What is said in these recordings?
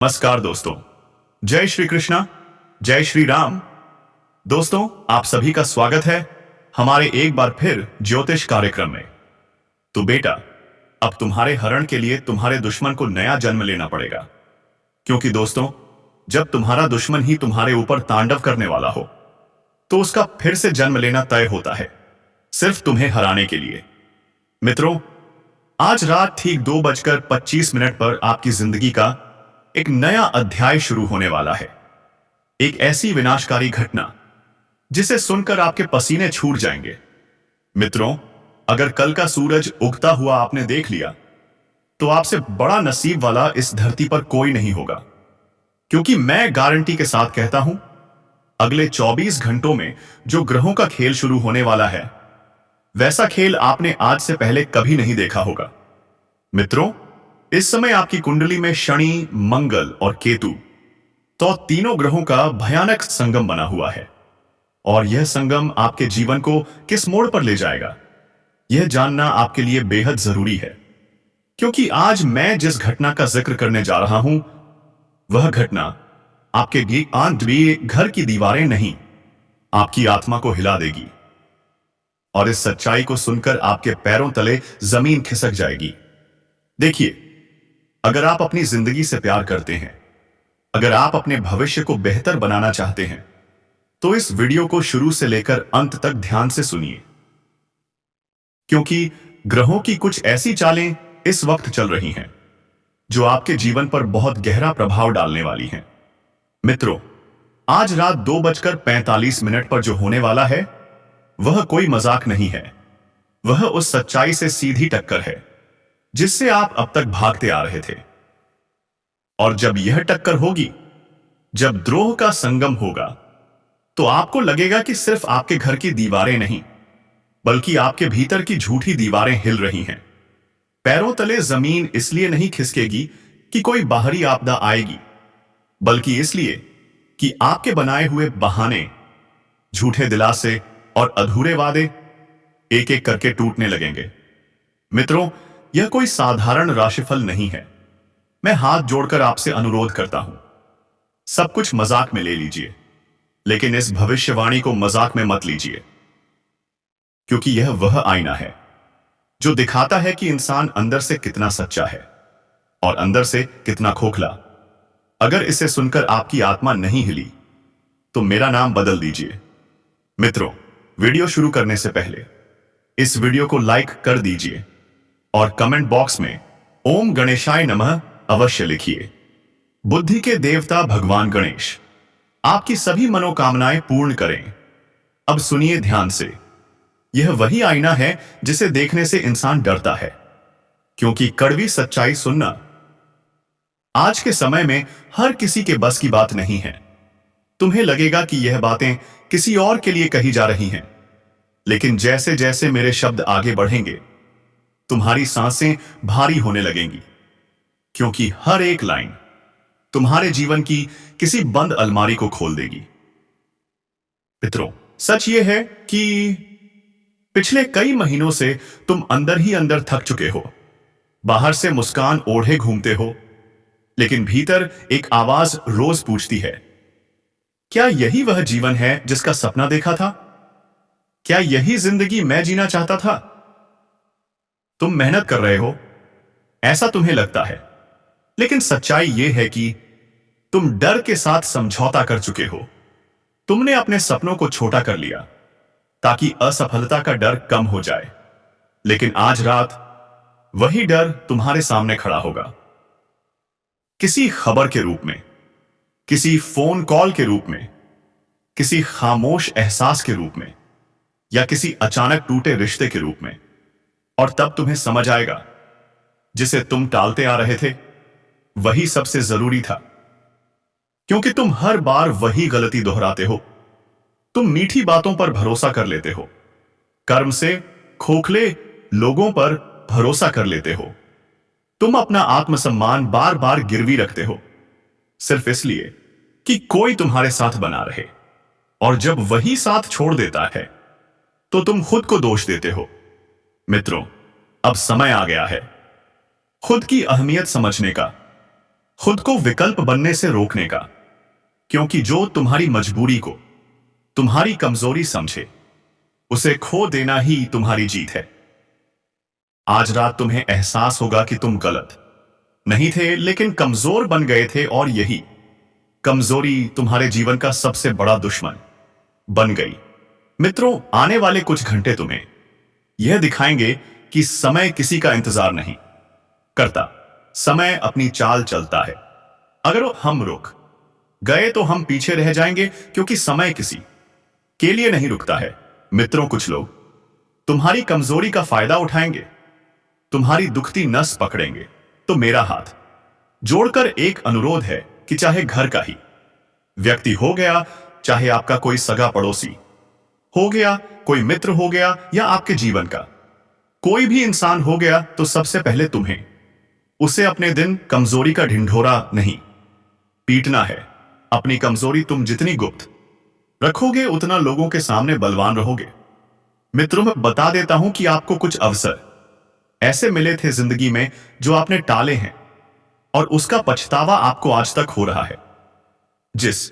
नमस्कार दोस्तों। जय श्री कृष्णा, जय श्री राम। दोस्तों, आप सभी का स्वागत है हमारे एक बार फिर ज्योतिष कार्यक्रम में। तो बेटा, अब तुम्हारे हरण के लिए तुम्हारे दुश्मन को नया जन्म लेना पड़ेगा, क्योंकि दोस्तों, जब तुम्हारा दुश्मन ही तुम्हारे ऊपर तांडव करने वाला हो तो उसका फिर से जन्म लेना तय होता है, सिर्फ तुम्हें हराने के लिए। मित्रों, आज रात ठीक 2:25 पर आपकी जिंदगी का एक नया अध्याय शुरू होने वाला है। एक ऐसी विनाशकारी घटना जिसे सुनकर आपके पसीने छूट जाएंगे। मित्रों, अगर कल का सूरज उगता हुआ आपने देख लिया तो आपसे बड़ा नसीब वाला इस धरती पर कोई नहीं होगा, क्योंकि मैं गारंटी के साथ कहता हूं, अगले 24 घंटों में जो ग्रहों का खेल शुरू होने वाला है, वैसा खेल आपने आज से पहले कभी नहीं देखा होगा। मित्रों, इस समय आपकी कुंडली में शनि, मंगल और केतु तो तीनों ग्रहों का भयानक संगम बना हुआ है। और यह संगम आपके जीवन को किस मोड़ पर ले जाएगा, यह जानना आपके लिए बेहद जरूरी है। क्योंकि आज मैं जिस घटना का जिक्र करने जा रहा हूं, वह घटना आपके घर की दीवारें नहीं, आपकी आत्मा को हिला देगी। और इस सच्चाई को सुनकर आपके पैरों तले जमीन खिसक जाएगी। देखिए, अगर आप अपनी जिंदगी से प्यार करते हैं, अगर आप अपने भविष्य को बेहतर बनाना चाहते हैं, तो इस वीडियो को शुरू से लेकर अंत तक ध्यान से सुनिए, क्योंकि ग्रहों की कुछ ऐसी चालें इस वक्त चल रही हैं जो आपके जीवन पर बहुत गहरा प्रभाव डालने वाली हैं। मित्रों, आज रात 2:45 पर जो होने वाला है, वह कोई मजाक नहीं है। वह उस सच्चाई से सीधी टक्कर है जिससे आप अब तक भागते आ रहे थे। और जब यह टक्कर होगी, जब द्रोह का संगम होगा, तो आपको लगेगा कि सिर्फ आपके घर की दीवारें नहीं, बल्कि आपके भीतर की झूठी दीवारें हिल रही हैं। पैरों तले जमीन इसलिए नहीं खिसकेगी कि कोई बाहरी आपदा आएगी, बल्कि इसलिए कि आपके बनाए हुए बहाने, झूठे दिलासे और अधूरे वादे एक एक करके टूटने लगेंगे। मित्रों, यह कोई साधारण राशिफल नहीं है। मैं हाथ जोड़कर आपसे अनुरोध करता हूं, सब कुछ मजाक में ले लीजिए, लेकिन इस भविष्यवाणी को मजाक में मत लीजिए, क्योंकि यह वह आईना है जो दिखाता है कि इंसान अंदर से कितना सच्चा है और अंदर से कितना खोखला। अगर इसे सुनकर आपकी आत्मा नहीं हिली, तो मेरा नाम बदल दीजिए। मित्रों, वीडियो शुरू करने से पहले इस वीडियो को लाइक कर दीजिए और कमेंट बॉक्स में ओम गणेशाय नमः अवश्य लिखिए। बुद्धि के देवता भगवान गणेश आपकी सभी मनोकामनाएं पूर्ण करें। अब सुनिए ध्यान से, यह वही आईना है जिसे देखने से इंसान डरता है, क्योंकि कड़वी सच्चाई सुनना आज के समय में हर किसी के बस की बात नहीं है। तुम्हें लगेगा कि यह बातें किसी और के लिए कही जा रही हैं, लेकिन जैसे जैसे मेरे शब्द आगे बढ़ेंगे, तुम्हारी सांसें भारी होने लगेंगी, क्योंकि हर एक लाइन तुम्हारे जीवन की किसी बंद अलमारी को खोल देगी। मित्रों, सच यह है कि पिछले कई महीनों से तुम अंदर ही अंदर थक चुके हो। बाहर से मुस्कान ओढ़े घूमते हो, लेकिन भीतर एक आवाज रोज पूछती है, क्या यही वह जीवन है जिसका सपना देखा था? क्या यही जिंदगी मैं जीना चाहता था? तुम मेहनत कर रहे हो, ऐसा तुम्हें लगता है, लेकिन सच्चाई यह है कि तुम डर के साथ समझौता कर चुके हो। तुमने अपने सपनों को छोटा कर लिया ताकि असफलता का डर कम हो जाए, लेकिन आज रात वही डर तुम्हारे सामने खड़ा होगा। किसी खबर के रूप में, किसी फोन कॉल के रूप में, किसी खामोश एहसास के रूप में, या किसी अचानक टूटे रिश्ते के रूप में। और तब तुम्हें समझ आएगा, जिसे तुम टालते आ रहे थे वही सबसे जरूरी था, क्योंकि तुम हर बार वही गलती दोहराते हो। तुम मीठी बातों पर भरोसा कर लेते हो, कर्म से खोखले लोगों पर भरोसा कर लेते हो। तुम अपना आत्मसम्मान बार बार गिरवी रखते हो, सिर्फ इसलिए कि कोई तुम्हारे साथ बना रहे। और जब वही साथ छोड़ देता है, तो तुम खुद को दोष देते हो। मित्रों, अब समय आ गया है खुद की अहमियत समझने का, खुद को विकल्प बनने से रोकने का, क्योंकि जो तुम्हारी मजबूरी को तुम्हारी कमजोरी समझे, उसे खो देना ही तुम्हारी जीत है। आज रात तुम्हें एहसास होगा कि तुम गलत नहीं थे, लेकिन कमजोर बन गए थे, और यही कमजोरी तुम्हारे जीवन का सबसे बड़ा दुश्मन बन गई। मित्रों, आने वाले कुछ घंटे तुम्हें यह दिखाएंगे कि समय किसी का इंतजार नहीं करता। समय अपनी चाल चलता है। अगर हम रुक गए तो हम पीछे रह जाएंगे, क्योंकि समय किसी के लिए नहीं रुकता है। मित्रों, कुछ लोग तुम्हारी कमजोरी का फायदा उठाएंगे, तुम्हारी दुखती नस पकड़ेंगे। तो मेरा हाथ जोड़कर एक अनुरोध है कि चाहे घर का ही व्यक्ति हो गया, चाहे आपका कोई सगा पड़ोसी हो गया, कोई मित्र हो गया, या आपके जीवन का कोई भी इंसान हो गया, तो सबसे पहले तुम्हें उसे अपने दिन कमजोरी का ढिंढोरा नहीं पीटना है। अपनी कमजोरी तुम जितनी गुप्त रखोगे, उतना लोगों के सामने बलवान रहोगे। मित्रों, मैं बता देता हूं कि आपको कुछ अवसर ऐसे मिले थे जिंदगी में जो आपने टाले हैं, और उसका पछतावा आपको आज तक हो रहा है। जिस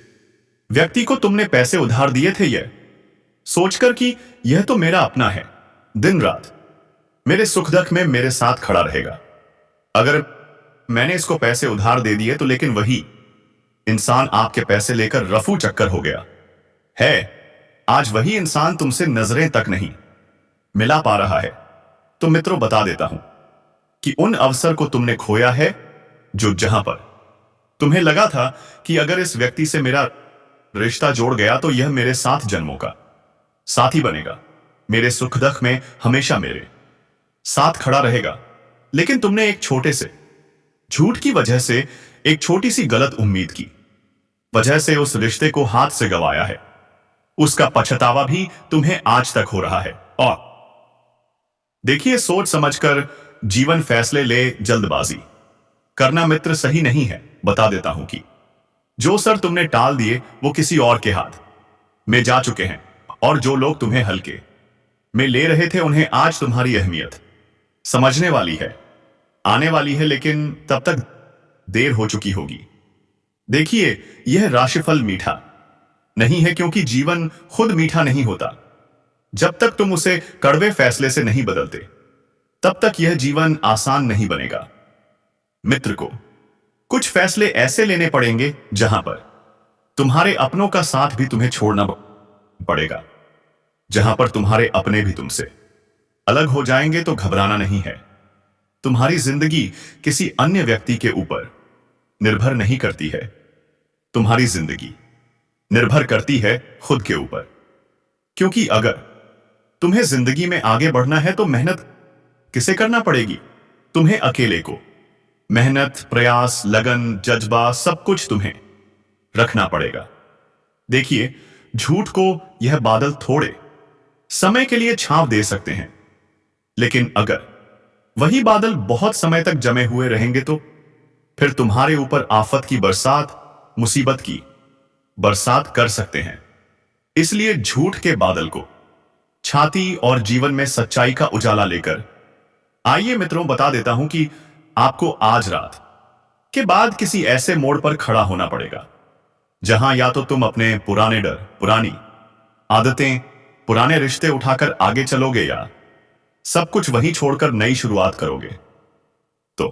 व्यक्ति को तुमने पैसे उधार दिए थे, यह सोचकर कि यह तो मेरा अपना है, दिन रात मेरे सुख दुख में मेरे साथ खड़ा रहेगा, अगर मैंने इसको पैसे उधार दे दिए तो, लेकिन वही इंसान आपके पैसे लेकर रफू चक्कर हो गया है। आज वही इंसान तुमसे नजरें तक नहीं मिला पा रहा है। तो मित्रों, बता देता हूं कि उन अवसर को तुमने खोया है, जो जहां पर तुम्हें लगा था कि अगर इस व्यक्ति से मेरा रिश्ता जोड़ गया तो यह मेरे साथ जन्मों का साथी बनेगा, मेरे सुख दुख में हमेशा मेरे साथ खड़ा रहेगा। लेकिन तुमने एक छोटे से झूठ की वजह से, एक छोटी सी गलत उम्मीद की वजह से उस रिश्ते को हाथ से गंवाया है। उसका पछतावा भी तुम्हें आज तक हो रहा है। और देखिए, सोच समझकर जीवन फैसले ले जल्दबाजी करना मित्र सही नहीं है। बता देता हूं कि जो सर तुमने टाल दिए वो किसी और के हाथ में जा चुके हैं, और जो लोग तुम्हें हल्के में ले रहे थे, उन्हें आज तुम्हारी अहमियत समझने वाली है, आने वाली है, लेकिन तब तक देर हो चुकी होगी। देखिए, यह राशिफल मीठा नहीं है, क्योंकि जीवन खुद मीठा नहीं होता। जब तक तुम उसे कड़वे फैसले से नहीं बदलते, तब तक यह जीवन आसान नहीं बनेगा। मित्र को कुछ फैसले ऐसे लेने पड़ेंगे जहां पर तुम्हारे अपनों का साथ भी तुम्हें छोड़ना पड़ेगा, जहां पर तुम्हारे अपने भी तुमसे अलग हो जाएंगे। तो घबराना नहीं है। तुम्हारी जिंदगी किसी अन्य व्यक्ति के ऊपर निर्भर नहीं करती है, तुम्हारी जिंदगी निर्भर करती है खुद के ऊपर। क्योंकि अगर तुम्हें जिंदगी में आगे बढ़ना है तो मेहनत किसे करना पड़ेगी? तुम्हें अकेले को। मेहनत, प्रयास, लगन, जज्बा, सब कुछ तुम्हें रखना पड़ेगा। देखिए, झूठ को यह बादल थोड़े समय के लिए छांव दे सकते हैं, लेकिन अगर वही बादल बहुत समय तक जमे हुए रहेंगे तो फिर तुम्हारे ऊपर आफत की बरसात, मुसीबत की बरसात कर सकते हैं। इसलिए झूठ के बादल को छाती और जीवन में सच्चाई का उजाला लेकर आइए मित्रों, बता देता हूं कि आपको आज रात के बाद किसी ऐसे मोड़ पर खड़ा होना पड़ेगा जहां या तो तुम अपने पुराने डर, पुरानी आदतें, पुराने रिश्ते उठाकर आगे चलोगे, या सब कुछ वहीं छोड़कर नई शुरुआत करोगे। तो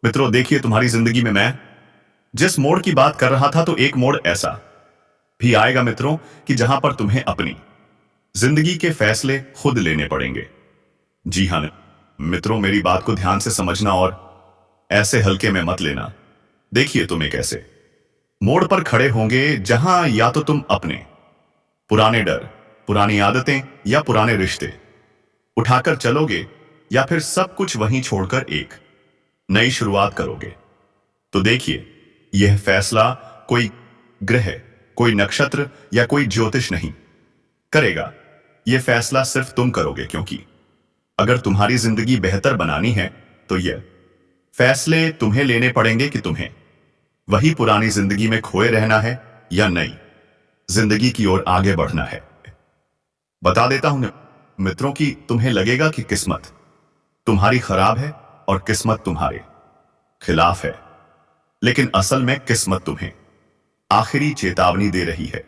मित्रों, देखिए, तुम्हारी जिंदगी में मैं जिस मोड़ की बात कर रहा था, तो एक मोड़ ऐसा भी आएगा मित्रों कि जहां पर तुम्हें अपनी जिंदगी के फैसले खुद लेने पड़ेंगे। जी हां मित्रों, मेरी बात को ध्यान से समझना और ऐसे हल्के में मत लेना। देखिए, तुम एक ऐसे मोड़ पर खड़े होंगे जहां या तो तुम अपने पुराने डर, पुरानी आदतें या पुराने रिश्ते उठाकर चलोगे, या फिर सब कुछ वहीं छोड़कर एक नई शुरुआत करोगे। तो देखिए, यह फैसला कोई ग्रह, कोई नक्षत्र या कोई ज्योतिष नहीं करेगा। यह फैसला सिर्फ तुम करोगे, क्योंकि अगर तुम्हारी जिंदगी बेहतर बनानी है तो यह फैसले तुम्हें लेने पड़ेंगे कि तुम्हें वही पुरानी जिंदगी में खोए रहना है या नई जिंदगी की ओर आगे बढ़ना है। बता देता हूं मित्रों कि तुम्हें लगेगा कि किस्मत तुम्हारी खराब है और किस्मत तुम्हारे खिलाफ है, लेकिन असल में किस्मत तुम्हें आखिरी चेतावनी दे रही है।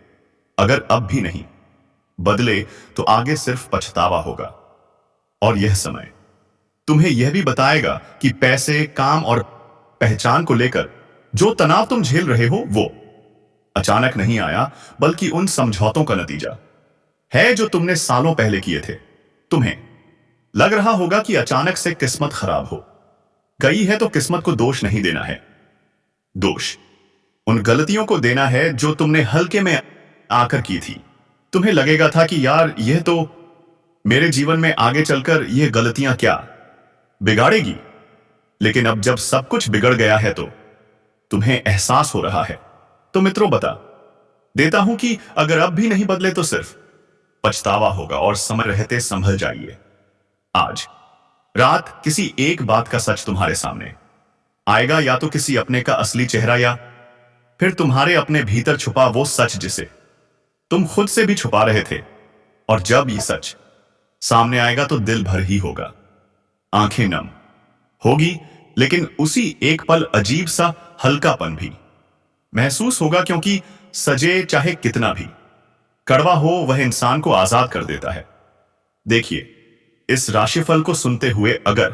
अगर अब भी नहीं बदले तो आगे सिर्फ पछतावा होगा। और यह समय तुम्हें यह भी बताएगा कि पैसे, काम और पहचान को लेकर जो तनाव तुम झेल रहे हो वो अचानक नहीं आया, बल्कि उन समझौतों का नतीजा है जो तुमने सालों पहले किए थे। तुम्हें लग रहा होगा कि अचानक से किस्मत खराब हो गई है, तो किस्मत को दोष नहीं देना है। दोष उन गलतियों को देना है जो तुमने हल्के में आकर की थी। तुम्हें लगेगा था कि यार यह तो मेरे जीवन में आगे चलकर यह गलतियां क्या बिगाड़ेगी, लेकिन अब जब सब कुछ बिगड़ गया है तो तुम्हें एहसास हो रहा है। तो मित्रों, बता देता हूं कि अगर अब भी नहीं बदले तो सिर्फ पछतावा होगा, और समय रहते संभल जाइए। आज रात किसी एक बात का सच तुम्हारे सामने आएगा, या तो किसी अपने का असली चेहरा, या फिर तुम्हारे अपने भीतर छुपा वो सच जिसे तुम खुद से भी छुपा रहे थे। और जब ये सच सामने आएगा तो दिल भर ही होगा, आंखें नम होगी, लेकिन उसी एक पल अजीब सा हल्कापन भी महसूस होगा, क्योंकि सजे चाहे कितना भी कड़वा हो, वह इंसान को आजाद कर देता है। देखिए, इस राशिफल को सुनते हुए अगर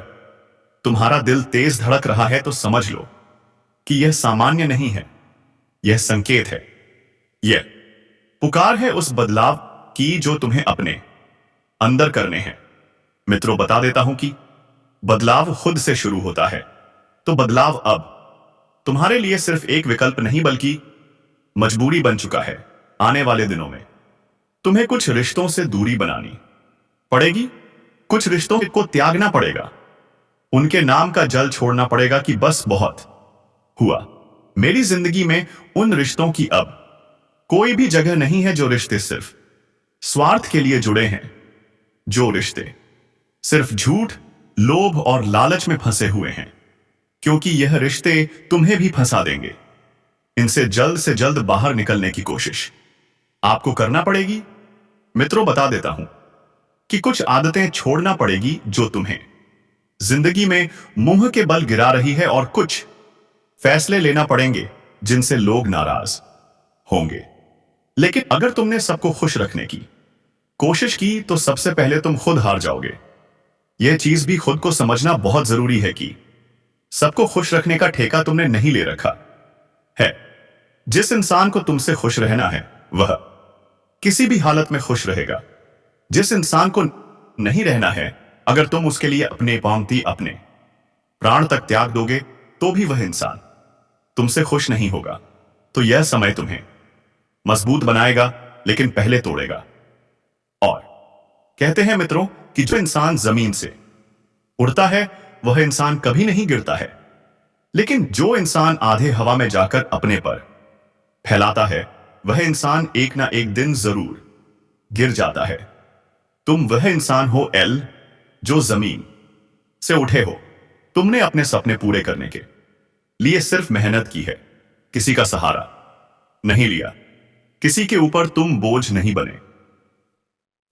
तुम्हारा दिल तेज धड़क रहा है तो समझ लो कि यह सामान्य नहीं है, यह संकेत है, यह पुकार है उस बदलाव की जो तुम्हें अपने अंदर करने हैं। मित्रों, बता देता हूं कि बदलाव खुद से शुरू होता है, तो बदलाव अब तुम्हारे लिए सिर्फ एक विकल्प नहीं बल्कि मजबूरी बन चुका है। आने वाले दिनों में तुम्हें कुछ रिश्तों से दूरी बनानी पड़ेगी, कुछ रिश्तों को त्यागना पड़ेगा, उनके नाम का जल छोड़ना पड़ेगा कि बस बहुत हुआ। मेरी जिंदगी में उन रिश्तों की अब कोई भी जगह नहीं है जो रिश्ते सिर्फ स्वार्थ के लिए जुड़े हैं, जो रिश्ते सिर्फ झूठ, लोभ और लालच में फंसे हुए हैं, क्योंकि यह रिश्ते तुम्हें भी फंसा देंगे। इनसे जल्द से जल्द बाहर निकलने की कोशिश आपको करना पड़ेगी। मित्रों, बता देता हूं कि कुछ आदतें छोड़ना पड़ेगी जो तुम्हें जिंदगी में मुंह के बल गिरा रही है, और कुछ फैसले लेना पड़ेंगे जिनसे लोग नाराज होंगे। लेकिन अगर तुमने सबको खुश रखने की कोशिश की तो सबसे पहले तुम खुद हार जाओगे। यह चीज भी खुद को समझना बहुत जरूरी है कि सबको खुश रखने का ठेका तुमने नहीं ले रखा है। जिस इंसान को तुमसे खुश रहना है वह किसी भी हालत में खुश रहेगा। जिस इंसान को नहीं रहना है, अगर तुम उसके लिए अपने पांति, अपने प्राण तक त्याग दोगे तो भी वह इंसान तुमसे खुश नहीं होगा। तो यह समय तुम्हें मजबूत बनाएगा, लेकिन पहले तोड़ेगा। और कहते हैं मित्रों कि जो इंसान जमीन से उड़ता है वह इंसान कभी नहीं गिरता है, लेकिन जो इंसान आधे हवा में जाकर अपने पर फैलाता है वह इंसान एक ना एक दिन जरूर गिर जाता है। तुम वह इंसान हो एल जो जमीन से उठे हो। तुमने अपने सपने पूरे करने के लिए सिर्फ मेहनत की है, किसी का सहारा नहीं लिया, किसी के ऊपर तुम बोझ नहीं बने।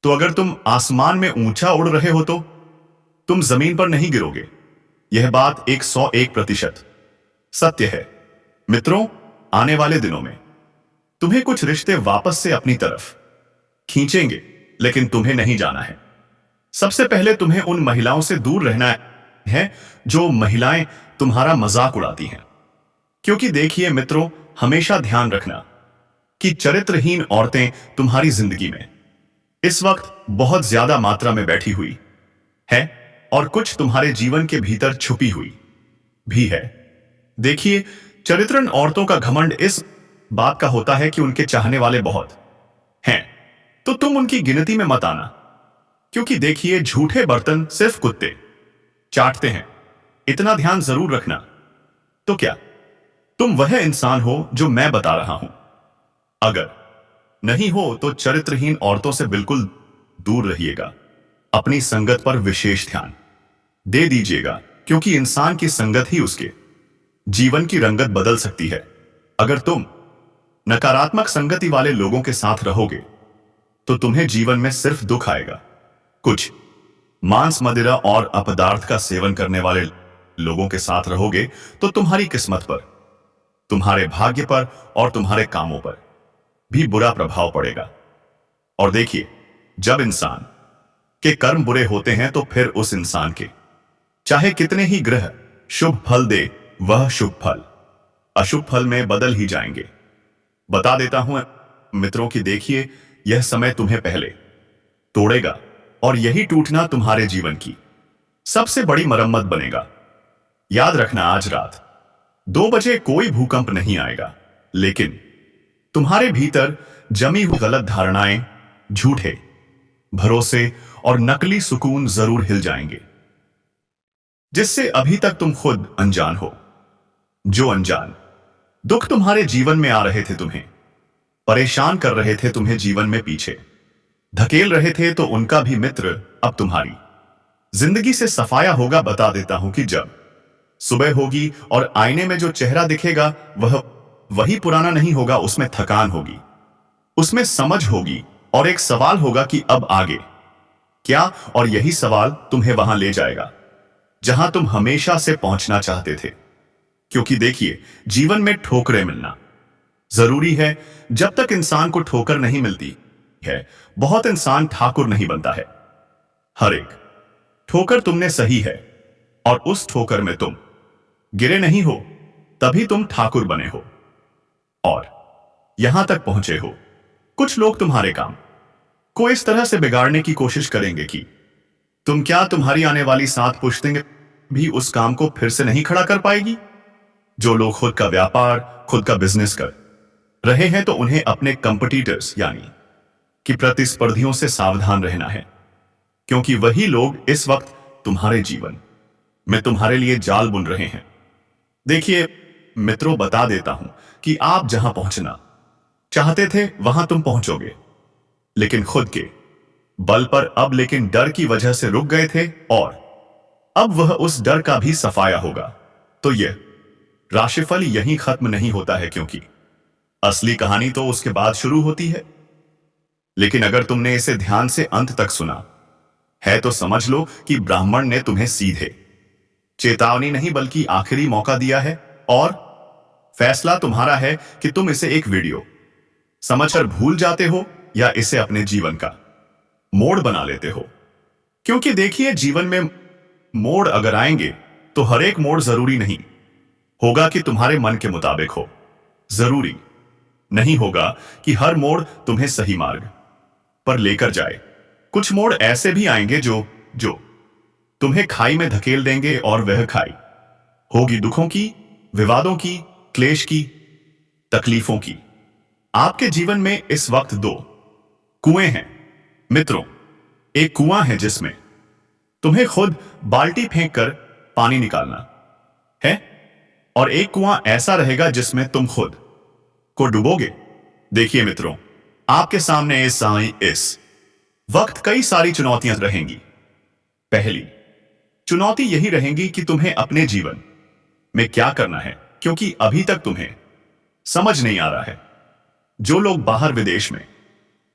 तो अगर तुम आसमान में ऊंचा उड़ रहे हो तो तुम जमीन पर नहीं गिरोगे। यह बात 101% सत्य है। मित्रों, आने वाले दिनों में तुम्हें कुछ रिश्ते वापस से अपनी तरफ खींचेंगे, लेकिन तुम्हें नहीं जाना है। सबसे पहले तुम्हें उन महिलाओं से दूर रहना है जो महिलाएं तुम्हारा मजाक उड़ाती हैं। क्योंकि देखिए मित्रों, हमेशा ध्यान रखना कि चरित्रहीन औरतें तुम्हारी जिंदगी में इस वक्त बहुत ज्यादा मात्रा में बैठी हुई है, और कुछ तुम्हारे जीवन के भीतर छुपी हुई भी है। देखिए, चरित्रहीन औरतों का घमंड इस बात का होता है कि उनके चाहने वाले बहुत हैं, तो तुम उनकी गिनती में मत आना। क्योंकि देखिए, झूठे बर्तन सिर्फ कुत्ते चाटते हैं, इतना ध्यान जरूर रखना। तो क्या तुम वह इंसान हो जो मैं बता रहा हूं? अगर नहीं हो तो चरित्रहीन औरतों से बिल्कुल दूर रहिएगा। अपनी संगत पर विशेष ध्यान दे दीजिएगा, क्योंकि इंसान की संगत ही उसके जीवन की रंगत बदल सकती है। अगर तुम नकारात्मक संगति वाले लोगों के साथ रहोगे तो तुम्हें जीवन में सिर्फ दुख आएगा। कुछ मांस, मदिरा और अपदार्थ का सेवन करने वाले लोगों के साथ रहोगे तो तुम्हारी किस्मत पर तुम्हारे भाग्य पर और तुम्हारे कामों पर भी बुरा प्रभाव पड़ेगा। और देखिए, जब इंसान के कर्म बुरे होते हैं तो फिर उस इंसान के चाहे कितने ही ग्रह शुभ फल दे, वह शुभ फल अशुभ फल में बदल ही जाएंगे। बता देता हूं मित्रों कि देखिए, यह समय तुम्हें पहले तोड़ेगा और यही टूटना तुम्हारे जीवन की सबसे बड़ी मरम्मत बनेगा। याद रखना, आज रात 2 बजे कोई भूकंप नहीं आएगा, लेकिन तुम्हारे भीतर जमी हुई गलत धारणाएं, झूठे भरोसे और नकली सुकून जरूर हिल जाएंगे, जिससे अभी तक तुम खुद अनजान हो। जो अनजान दुख तुम्हारे जीवन में आ रहे थे, तुम्हें परेशान कर रहे थे, तुम्हें जीवन में पीछे धकेल रहे थे, तो उनका भी मित्र अब तुम्हारी जिंदगी से सफाया होगा। बता देता हूं कि जब सुबह होगी और आईने में जो चेहरा दिखेगा वह वही पुराना नहीं होगा, उसमें थकान होगी, उसमें समझ होगी और एक सवाल होगा कि अब आगे क्या। और यही सवाल तुम्हें वहां ले जाएगा जहां तुम हमेशा से पहुंचना चाहते थे। क्योंकि देखिए, जीवन में ठोकरें मिलना जरूरी है। जब तक इंसान को ठोकर नहीं मिलती है, बहुत इंसान ठाकुर नहीं बनता है। हर एक ठोकर तुमने सही है और उस ठोकर में तुम गिरे नहीं हो, तभी तुम ठाकुर बने हो और यहां तक पहुंचे हो। कुछ लोग तुम्हारे काम को इस तरह से बिगाड़ने की कोशिश करेंगे कि तुम्हारी आने वाली 7 पुश्तें भी उस काम को फिर से नहीं खड़ा कर पाएगी। जो लोग खुद का व्यापार, खुद का बिजनेस कर रहे हैं, तो उन्हें अपने कंपटीटर्स यानी कि प्रतिस्पर्धियों से सावधान रहना है, क्योंकि वही लोग इस वक्त तुम्हारे जीवन में तुम्हारे लिए जाल बुन रहे हैं। देखिए मित्रों, बता देता हूं कि आप जहां पहुंचना चाहते थे वहां तुम पहुंचोगे, लेकिन खुद के बल पर अब, लेकिन डर की वजह से रुक गए थे और अब वह उस डर का भी सफाया होगा। तो यह राशिफल यहीं खत्म नहीं होता है, क्योंकि असली कहानी तो उसके बाद शुरू होती है। लेकिन अगर तुमने इसे ध्यान से अंत तक सुना है तो समझ लो कि ब्राह्मण ने तुम्हें सीधे चेतावनी नहीं बल्कि आखिरी मौका दिया है, और फैसला तुम्हारा है कि तुम इसे एक वीडियो समझकर भूल जाते हो या इसे अपने जीवन का मोड़ बना लेते हो। क्योंकि देखिए, जीवन में मोड़ अगर आएंगे तो हर एक मोड़ जरूरी नहीं होगा कि तुम्हारे मन के मुताबिक हो। जरूरी नहीं होगा कि हर मोड़ तुम्हें सही मार्ग पर लेकर जाए। कुछ मोड़ ऐसे भी आएंगे जो तुम्हें खाई में धकेल देंगे, और वह खाई होगी दुखों की, विवादों की, क्लेश की, तकलीफों की। आपके जीवन में इस वक्त 2 कुएं हैं मित्रों। एक कुआं है जिसमें तुम्हें खुद बाल्टी फेंक कर पानी निकालना है, और एक कुआं ऐसा रहेगा जिसमें तुम खुद को डुबोगे। देखिए मित्रों, आपके सामने इस वक्त कई सारी चुनौतियां रहेंगी। पहली चुनौती यही रहेगी कि तुम्हें अपने जीवन में क्या करना है, क्योंकि अभी तक तुम्हें समझ नहीं आ रहा है। जो लोग बाहर विदेश में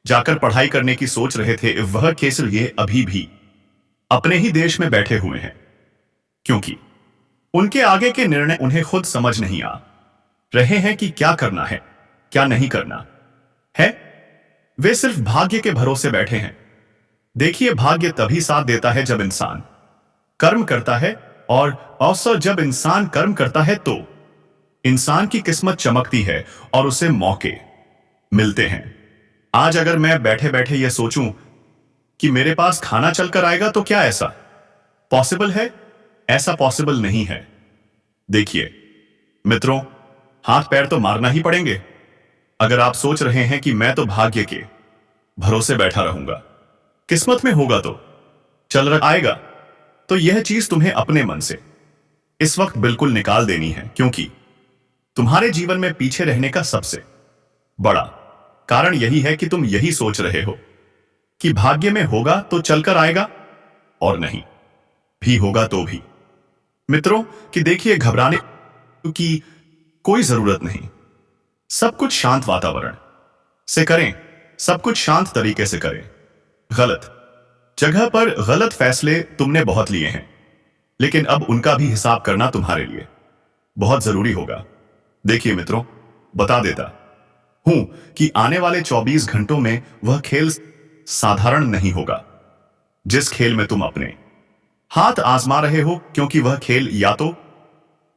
जाकर पढ़ाई करने की सोच रहे थे, वह केस ये अभी भी अपने ही देश में बैठे हुए हैं, क्योंकि उनके आगे के निर्णय उन्हें खुद समझ नहीं आ रहे हैं कि क्या करना है, क्या नहीं करना है। वे सिर्फ भाग्य के भरोसे बैठे हैं। देखिए, भाग्य तभी साथ देता है जब इंसान कर्म करता है, और अवसर जब इंसान कर्म करता है तो इंसान की किस्मत चमकती है और उसे मौके मिलते हैं। आज अगर मैं बैठे बैठे यह सोचूं कि मेरे पास खाना चलकर आएगा, तो क्या ऐसा पॉसिबल है? ऐसा पॉसिबल नहीं है। देखिए मित्रों, हाथ पैर तो मारना ही पड़ेंगे। अगर आप सोच रहे हैं कि मैं तो भाग्य के भरोसे बैठा रहूंगा, किस्मत में होगा तो चल रहा आएगा, तो यह चीज तुम्हें अपने मन से इस वक्त बिल्कुल निकाल देनी है, क्योंकि तुम्हारे जीवन में पीछे रहने का सबसे बड़ा कारण यही है कि तुम यही सोच रहे हो कि भाग्य में होगा तो चलकर आएगा, और नहीं भी होगा तो भी। मित्रों, कि देखिए, घबराने की कोई जरूरत नहीं। सब कुछ शांत वातावरण से करें, सब कुछ शांत तरीके से करें। गलत जगह पर गलत फैसले तुमने बहुत लिए हैं, लेकिन अब उनका भी हिसाब करना तुम्हारे लिए बहुत जरूरी होगा। देखिए मित्रों, बता देता हूं कि आने वाले 24 घंटों में वह खेल साधारण नहीं होगा जिस खेल में तुम अपने हाथ आजमा रहे हो, क्योंकि वह खेल या तो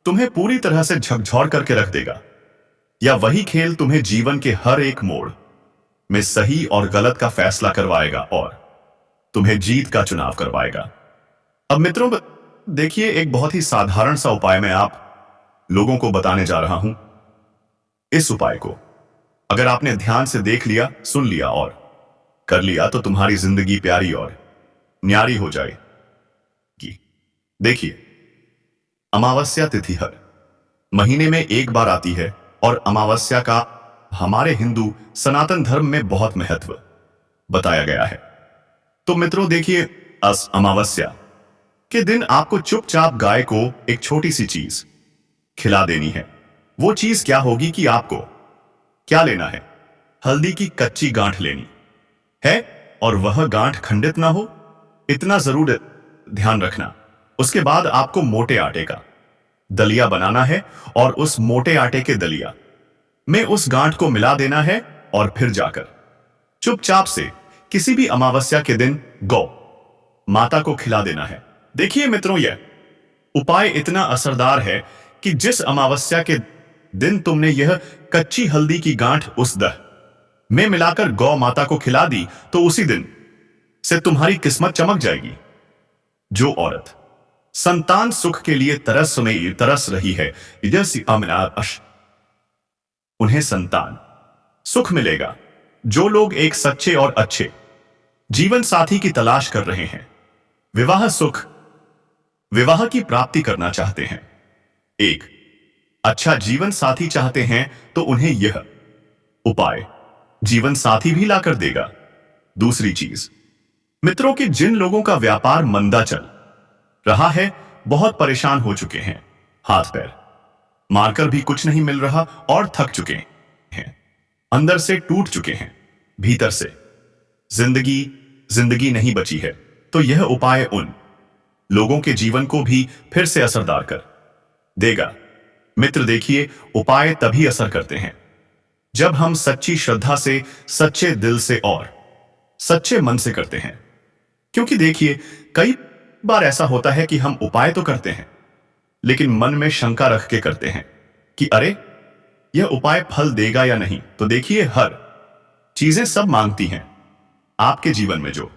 तुम्हें पूरी तरह से झकझोर करके रख देगा, या वही खेल तुम्हें जीवन के हर एक मोड़ में सही और गलत का फैसला करवाएगा और तुम्हें जीत का चुनाव करवाएगा। अब मित्रों, देखिए, एक बहुत ही साधारण सा उपाय मैं आप लोगों को बताने जा रहा हूं। इस उपाय को अगर आपने ध्यान से देख लिया, सुन लिया और कर लिया, तो तुम्हारी जिंदगी प्यारी और न्यारी हो जाएगी। देखिए, अमावस्या तिथि हर महीने में एक बार आती है और अमावस्या का हमारे हिंदू सनातन धर्म में बहुत महत्व बताया गया है। तो मित्रों देखिए, अमावस्या के दिन आपको चुपचाप गाय को एक छोटी सी चीज खिला देनी है। वो चीज क्या होगी कि आपको क्या लेना है? हल्दी की कच्ची गांठ लेनी है, और वह गांठ खंडित ना हो, इतना जरूर ध्यान रखना। उसके बाद आपको मोटे आटे का दलिया बनाना है और उस मोटे आटे के दलिया में उस गांठ को मिला देना है और फिर जाकर चुपचाप से किसी भी अमावस्या के दिन गौ माता को खिला देना है। देखिए मित्रों, यह उपाय इतना असरदार है कि जिस अमावस्या के दिन तुमने यह कच्ची हल्दी की गांठ उस दह में मिलाकर गौ माता को खिला दी, तो उसी दिन से तुम्हारी किस्मत चमक जाएगी। जो औरत संतान सुख के लिए तरस रही है, उन्हें संतान सुख मिलेगा। जो लोग एक सच्चे और अच्छे जीवन साथी की तलाश कर रहे हैं, विवाह की प्राप्ति करना चाहते हैं, एक अच्छा जीवन साथी चाहते हैं, तो उन्हें यह उपाय जीवन साथी भी लाकर देगा। दूसरी चीज मित्रों, कि जिन लोगों का व्यापार मंदा चल रहा है, बहुत परेशान हो चुके हैं, हाथ पैर मारकर भी कुछ नहीं मिल रहा और थक चुके हैं, अंदर से टूट चुके हैं, भीतर से जिंदगी नहीं बची है, तो यह उपाय उन लोगों के जीवन को भी फिर से असरदार कर देगा। मित्र देखिए, उपाय तभी असर करते हैं जब हम सच्ची श्रद्धा से, सच्चे दिल से और सच्चे मन से करते हैं। क्योंकि देखिए, कई बार ऐसा होता है कि हम उपाय तो करते हैं, लेकिन मन में शंका रख के करते हैं कि अरे, यह उपाय फल देगा या नहीं। तो देखिए, हर चीजें सब मांगती हैं। आपके जीवन में जो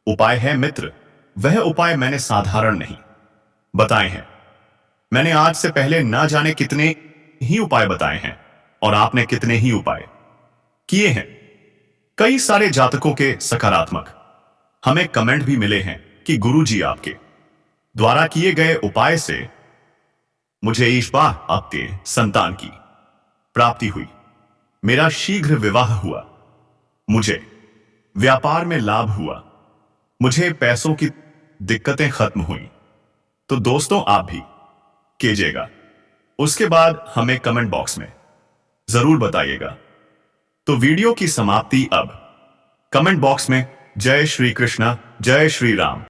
उपाय है मित्र, वह उपाय मैंने साधारण नहीं बताए हैं। मैंने आज से पहले ना जाने कितने ही उपाय बताए हैं और आपने कितने ही उपाय किए हैं। कई सारे जातकों के सकारात्मक हमें कमेंट भी मिले हैं कि गुरुजी, आपके द्वारा किए गए उपाय से मुझे इस बार आपके संतान की प्राप्ति हुई, मेरा शीघ्र विवाह हुआ, मुझे व्यापार में लाभ हुआ, मुझे पैसों की दिक्कतें खत्म हुई। तो दोस्तों, आप भी कीजिएगा। उसके बाद हमें कमेंट बॉक्स में जरूर बताइएगा। तो वीडियो की समाप्ति अब कमेंट बॉक्स में जय श्री कृष्णा, जय श्री राम।